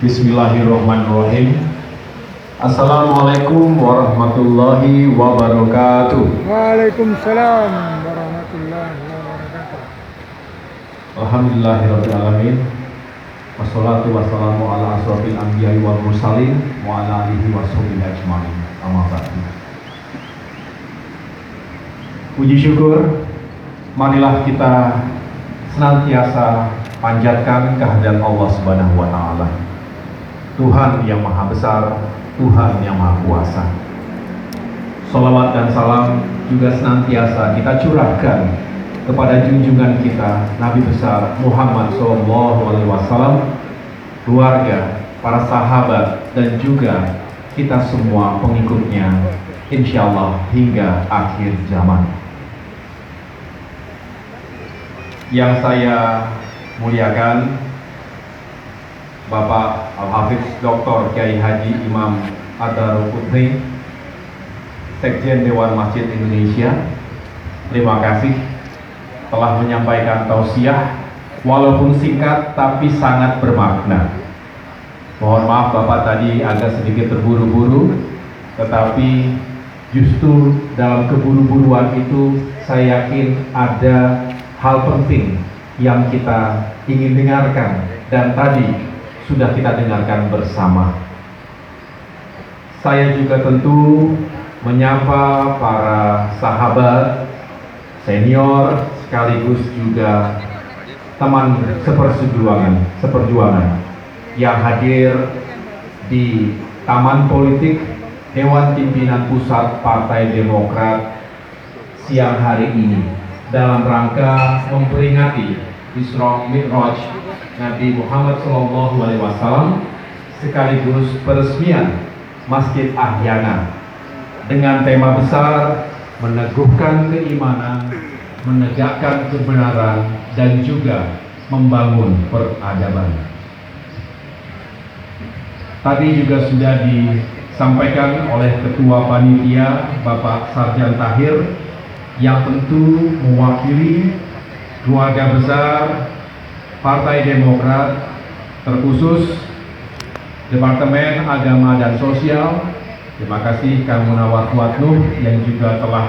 Bismillahirrahmanirrahim. Assalamualaikum warahmatullahi wabarakatuh. Waalaikumsalam warahmatullahi wabarakatuh. Alhamdulillahirabbil alamin. Wassalatu wassalamu ala asrofil anbiya'i wal mursalin wa ala alihi washabihi ajmain. Amma ba'du. Puji syukur, marilah kita senantiasa panjatkan kehadirat Allah Subhanahu wa taala. Tuhan yang Maha Besar, Tuhan yang Maha Kuasa. Sholawat dan salam juga senantiasa kita curahkan kepada junjungan kita Nabi besar Muhammad SAW, keluarga, para sahabat, dan juga kita semua pengikutnya, insyaallah hingga akhir zaman. Yang saya muliakan Bapak Al-Hafiz Dr. Kiai Haji Imam Ad-Darul Qutni, Sekjen Dewan Masjid Indonesia, terima kasih telah menyampaikan tausiah walaupun singkat tapi sangat bermakna. Mohon maaf Bapak tadi agak sedikit terburu-buru, tetapi justru dalam keburu-buruan itu saya yakin ada hal penting yang kita ingin dengarkan dan tadi sudah kita dengarkan bersama. Saya juga tentu menyapa para sahabat, senior, sekaligus juga teman seperjuangan yang hadir di Taman Politik Dewan Pimpinan Pusat Partai Demokrat siang hari ini dalam rangka memperingati Isra Mi'raj Nabi Muhammad SAW sekaligus peresmian Masjid Ahyana dengan tema besar meneguhkan keimanan, menegakkan kebenaran, dan juga membangun peradaban. Tadi juga sudah disampaikan oleh Ketua Panitia Bapak Sarjan Tahir yang tentu mewakili keluarga besar Partai Demokrat, terkhusus Departemen Agama dan Sosial. Terima kasih Kang Munawar Fuad-Nuh yang juga telah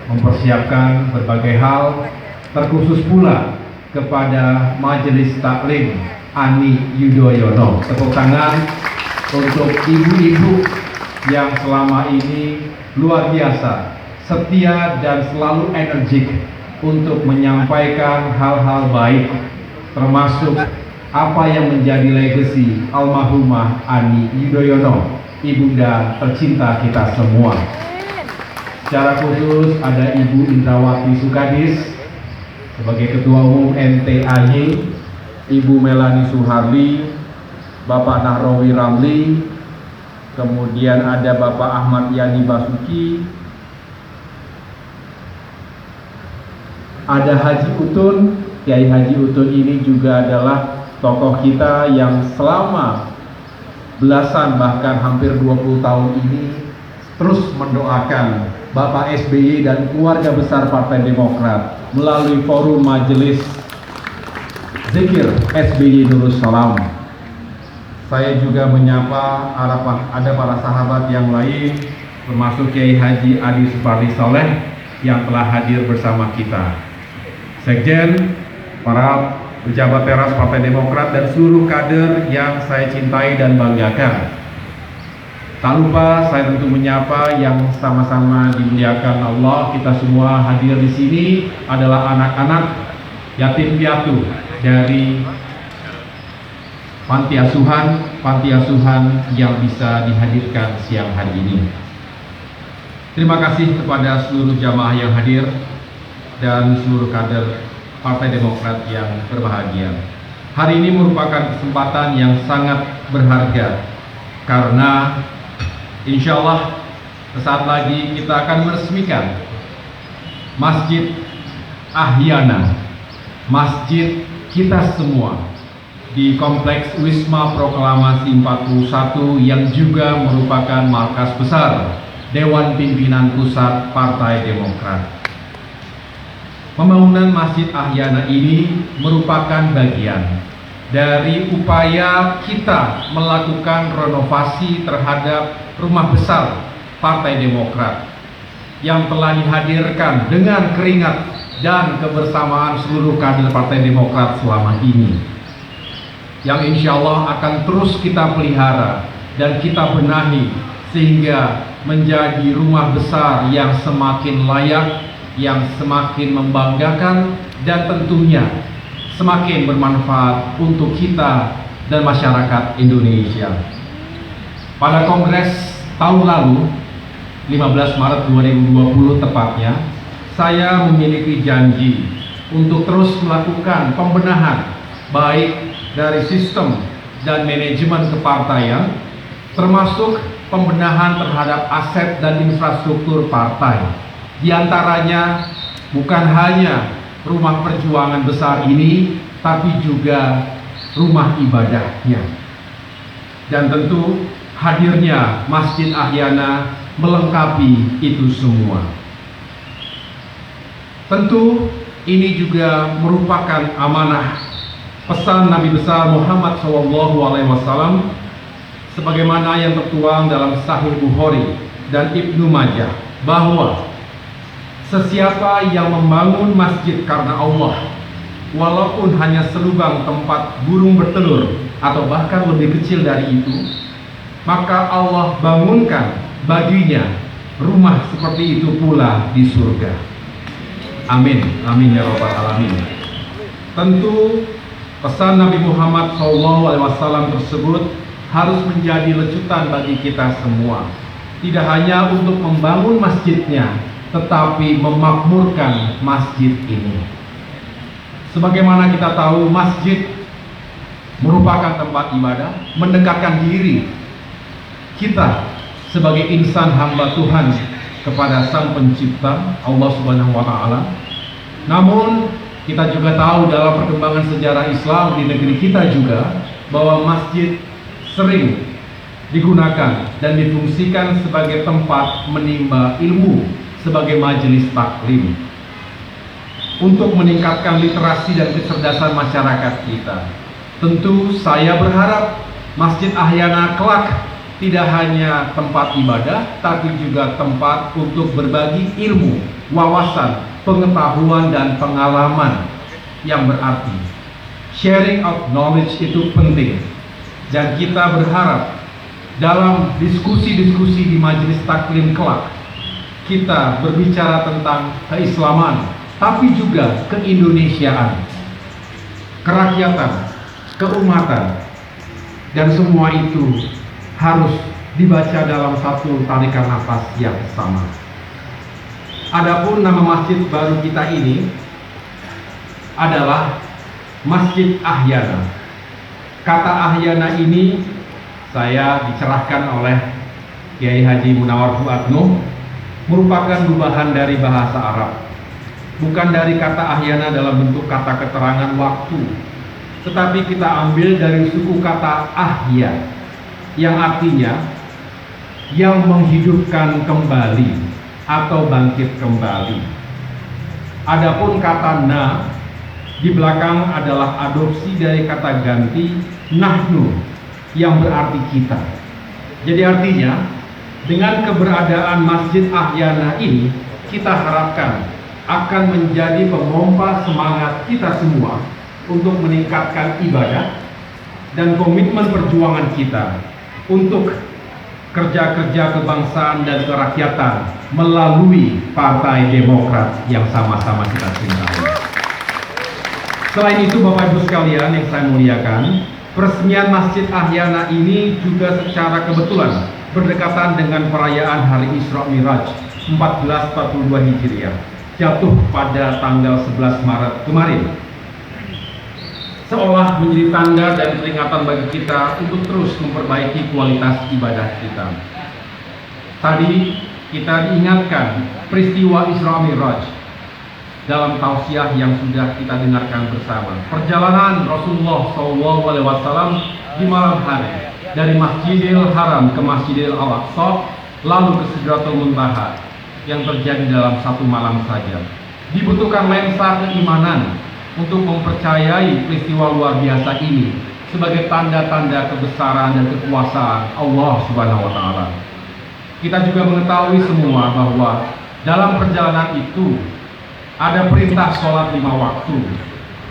mempersiapkan berbagai hal, terkhusus pula kepada Majelis Taklim Ani Yudhoyono. Tepuk tangan untuk ibu-ibu yang selama ini luar biasa setia dan selalu energik untuk menyampaikan hal-hal baik, termasuk apa yang menjadi legasi almarhumah Ani Yudhoyono, ibunda tercinta kita semua. Secara khusus ada Ibu Indrawati Sukadis sebagai Ketua Umum NTAY, Ibu Melani Suharli, Bapak Nahrawi Ramli, kemudian ada Bapak Ahmad Yani Basuki, ada Haji Utun. Kiai Haji Utun ini juga adalah tokoh kita yang selama belasan bahkan hampir 20 tahun ini terus mendoakan Bapak SBY dan keluarga besar Partai Demokrat melalui forum Majelis Zikir SBY Nurus Salam. Saya juga menyapa ada para sahabat yang lain, termasuk Kiai Haji Adi Supardi Soleh yang telah hadir bersama kita, Sekjen, para pejabat teras Partai Demokrat, dan seluruh kader yang saya cintai dan banggakan. Tak lupa saya tentu menyapa yang sama-sama dimuliakan Allah. Kita semua hadir di sini adalah anak-anak yatim piatu dari panti asuhan yang bisa dihadirkan siang hari ini. Terima kasih kepada seluruh jamaah yang hadir dan seluruh kader Partai Demokrat yang berbahagia. Hari ini merupakan kesempatan yang sangat berharga karena insya Allah sesaat lagi kita akan meresmikan Masjid Ahyana, masjid kita semua di Kompleks Wisma Proklamasi 41 yang juga merupakan markas besar Dewan Pimpinan Pusat Partai Demokrat. Pembangunan Masjid Ahyana ini merupakan bagian dari upaya kita melakukan renovasi terhadap rumah besar Partai Demokrat yang telah dihadirkan dengan keringat dan kebersamaan seluruh kader Partai Demokrat selama ini, yang insya Allah akan terus kita pelihara dan kita benahi sehingga menjadi rumah besar yang semakin layak, yang semakin membanggakan, dan tentunya semakin bermanfaat untuk kita dan masyarakat Indonesia. Pada Kongres tahun lalu, 15 Maret 2020 tepatnya, saya memiliki janji untuk terus melakukan pembenahan baik dari sistem dan manajemen kepartaian, termasuk pembenahan terhadap aset dan infrastruktur partai. Di antaranya bukan hanya rumah perjuangan besar ini, tapi juga rumah ibadahnya. Dan tentu hadirnya Masjid Ahyana melengkapi itu semua. Tentu ini juga merupakan amanah pesan Nabi besar Muhammad SAW sebagaimana yang tertuang dalam Sahih Bukhari dan Ibnu Majah, bahwa sesiapa yang membangun masjid karena Allah, walaupun hanya selubang tempat burung bertelur atau bahkan lebih kecil dari itu, maka Allah bangunkan baginya rumah seperti itu pula di surga. Amin, amin ya rabbal alamin. Tentu pesan Nabi Muhammad SAW tersebut harus menjadi lecutan bagi kita semua. Tidak hanya untuk membangun masjidnya, tetapi memakmurkan masjid ini. Sebagaimana kita tahu, masjid merupakan tempat ibadah, mendekatkan diri kita sebagai insan hamba Tuhan kepada Sang Pencipta Allah Subhanahu wa Ta'ala. Namun kita juga tahu dalam perkembangan sejarah Islam di negeri kita juga bahwa masjid sering digunakan dan difungsikan sebagai tempat menimba ilmu, sebagai majelis taklim untuk meningkatkan literasi dan kecerdasan masyarakat kita. Tentu saya berharap Masjid Ahyana kelak tidak hanya tempat ibadah, tapi juga tempat untuk berbagi ilmu, wawasan, pengetahuan, dan pengalaman yang berarti. Sharing of knowledge itu penting, dan kita berharap dalam diskusi-diskusi di majelis taklim kelak, kita berbicara tentang keislaman, tapi juga keindonesiaan, kerakyatan, keumatan, dan semua itu harus dibaca dalam satu tarikan nafas yang sama. Adapun nama masjid baru kita ini adalah Masjid Ahyana. Kata Ahyana ini saya dicerahkan oleh Kiai Haji Munawar Fuad Nuh, merupakan gubahan dari bahasa Arab. Bukan dari kata Ahyana dalam bentuk kata keterangan waktu, tetapi kita ambil dari suku kata Ahya, yang artinya yang menghidupkan kembali atau bangkit kembali. Adapun kata na di belakang adalah adopsi dari kata ganti nahnu yang berarti kita. Jadi artinya dengan keberadaan Masjid Ahyana ini, kita harapkan akan menjadi pemompa semangat kita semua untuk meningkatkan ibadah dan komitmen perjuangan kita untuk kerja-kerja kebangsaan dan kerakyatan melalui Partai Demokrat yang sama-sama kita cintai. Selain itu, Bapak Ibu sekalian yang saya muliakan, peresmian Masjid Ahyana ini juga secara kebetulan berdekatan dengan perayaan Hari Isra Miraj 1442 Hijriah, jatuh pada tanggal 11 Maret kemarin. Seolah menjadi tanda dan peringatan bagi kita untuk terus memperbaiki kualitas ibadah kita. Tadi kita diingatkan peristiwa Isra Miraj dalam tausiah yang sudah kita dengarkan bersama. Perjalanan Rasulullah SAW di malam hari dari Masjidil Haram ke Masjidil Al-Aqsa, lalu ke Sidratul Muntaha, yang terjadi dalam satu malam saja. Dibutuhkan lensa keimanan untuk mempercayai peristiwa luar biasa ini sebagai tanda-tanda kebesaran dan kekuasaan Allah Subhanahu wa taala. Kita juga mengetahui semua bahwa dalam perjalanan itu ada perintah sholat 5 waktu.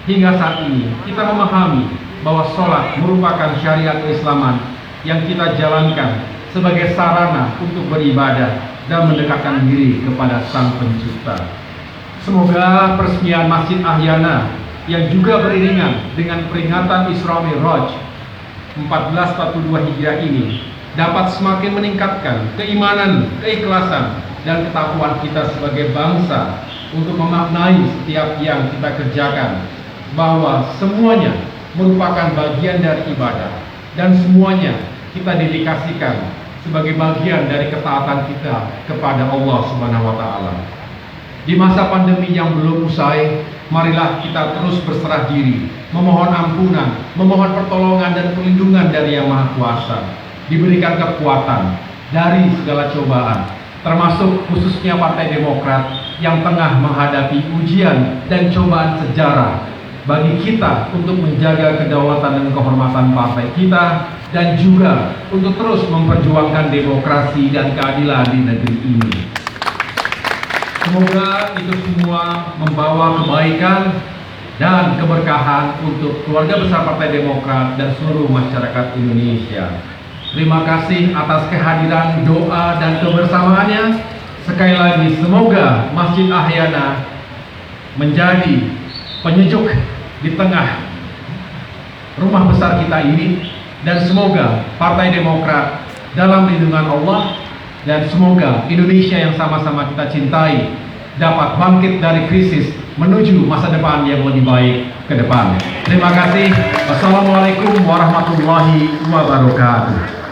Hingga saat ini kita memahami bahwa sholat merupakan syariat keislaman yang kita jalankan sebagai sarana untuk beribadah dan mendekatkan diri kepada Sang Pencipta. Semoga peresmian Masjid Ahyana yang juga beriringan dengan peringatan Isra Mi'raj 1442 Hijriah ini dapat semakin meningkatkan keimanan, keikhlasan, dan ketakwaan kita sebagai bangsa untuk memaknai setiap yang kita kerjakan bahwa semuanya merupakan bagian dari ibadah dan semuanya kita dedikasikan sebagai bagian dari ketaatan kita kepada Allah Subhanahu wa taala. Di masa pandemi yang belum usai, marilah kita terus berserah diri, memohon ampunan, memohon pertolongan dan perlindungan dari Yang Maha Kuasa, diberikan kekuatan dari segala cobaan, termasuk khususnya Partai Demokrat yang tengah menghadapi ujian dan cobaan sejarah bagi kita untuk menjaga kedaulatan dan kehormatan partai kita dan juga untuk terus memperjuangkan demokrasi dan keadilan di negeri ini. Semoga itu semua membawa kebaikan dan keberkahan untuk keluarga besar Partai Demokrat dan seluruh masyarakat Indonesia. Terima kasih atas kehadiran, doa, dan kebersamaannya. Sekali lagi, semoga Masjid Ahyana menjadi penyejuk di tengah rumah besar kita ini, dan semoga Partai Demokrat dalam lindungan Allah, dan semoga Indonesia yang sama-sama kita cintai dapat bangkit dari krisis menuju masa depan yang lebih baik ke depan. Terima kasih. Wassalamualaikum warahmatullahi wabarakatuh.